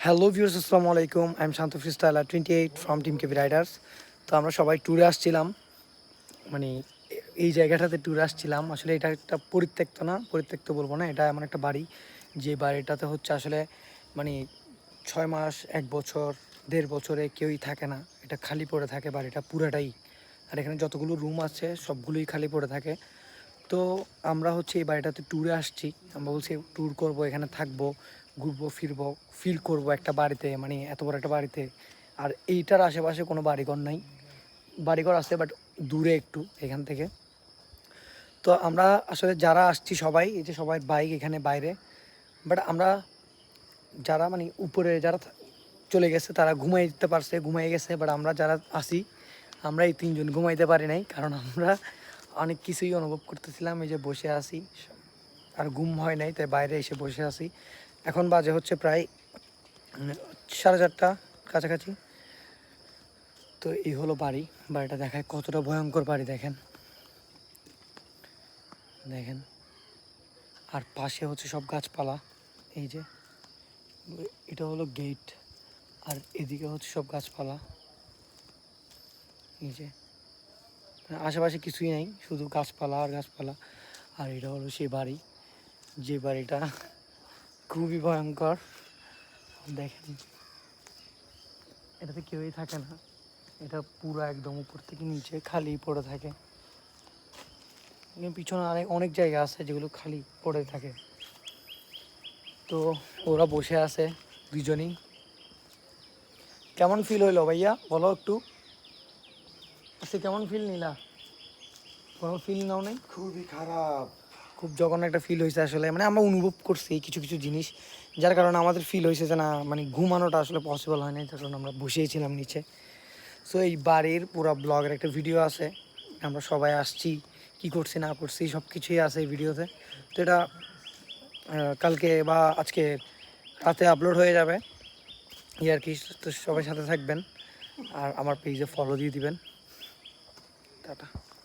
Hello viewers, আসসালামু আলাইকুম। I am Shanto freestyler 28 from team KB riders. তো আমরা সবাই ট্যুরে আসছিলাম, মানে এই জায়গাটাতে ট্যুরে আসছিলাম। আসলে এটা একটা পরিত্যক্ত না, পরিত্যক্ত বলবো না, এটা এমন একটা বাড়ি যে বাড়িটাতে হচ্ছে আসলে মানে 6 মাস, 1 বছর, 1.5 বছরে কেউই থাকে না। এটা খালি পড়ে থাকে বাড়িটা পুরাটাই। আর এখানে যতগুলো রুম আছে সবগুলোই খালি পড়ে থাকে। তো আমরা হচ্ছে এই বাড়িটাতে ট্যুরে আসছি। আমরা বলছি ট্যুর করব, এখানে থাকবো, ঘুরবো ফিরবো, ফিল করব একটা বাড়িতে, মানে এত বড় একটা বাড়িতে। আর এইটার আশেপাশে কোনো বাড়িঘর নাই, বাড়িঘর আছে বাট দূরে একটু এখান থেকে। তো আমরা আসলে যারা আসছি সবাই, এই যে সবাই বাইক এখানে বাইরে, বাট আমরা যারা মানে উপরে যারা চলে গেছে তারা ঘুমাই দিতে পারছে, ঘুমাই গেছে। বাট আমরা যারা আসি, আমরা এই 3 জন ঘুমাইতে পারি নাই, কারণ আমরা অনেক কিছুই অনুভব করতেছিলাম। এই যে বসে আছি, আর ঘুম হয় নাই, তাই বাইরে এসে বসে আছি। এখন বাজে হচ্ছে প্রায় 4:30 কাছাকাছি। তো এই হলো বাড়ি। বাড়িটা দেখায় কতটা ভয়ঙ্কর বাড়ি, দেখেন দেখেন। আর পাশে হচ্ছে সব গাছপালা। এই যে এটা হলো গেট, আর এদিকে হচ্ছে সব গাছপালা। এই যে আশেপাশে কিছুই নাই, শুধু গাছপালা আর গাছপালা। আর এটা হলো সেই বাড়ি, যে বাড়িটা খুবই ভয়ঙ্কর। দেখেন, এটাতে কেউই থাকে না, এটা পুরো একদম উপর থেকে নিচে খালি পড়ে থাকে। পিছনে অনেক জায়গা আছে যেগুলো খালি পড়ে থাকে। তো ওরা বসে আছে দুজনেই। কেমন ফিল হইলো ভাইয়া, বলো একটু। আচ্ছা, কেমন ফিল নিলা? কোনো ফিল নাও নাই? খুবই খারাপ। খুব জঘন্য একটা ফিল হয়েছে আসলে, মানে আমরা অনুভব করছি কিছু কিছু জিনিস, যার কারণে আমাদের ফিল হয়েছে যে না, মানে ঘুমানোটা আসলে পসিবল হয় না, যার কারণে আমরা বসেই ছিলাম নিচে। সো এই বাড়ির পুরো ব্লগের একটা ভিডিও আছে, আমরা সবাই আসছি, কি করছি না করছি সব কিছুই আছে এই ভিডিওতে। তো এটা কালকে বা আজকে রাতে আপলোড হয়ে যাবে, এই আর কি। তো সবাই সাথে থাকবেন, আর আমার পেজে ফলো দিয়ে দিবেন। টাটা।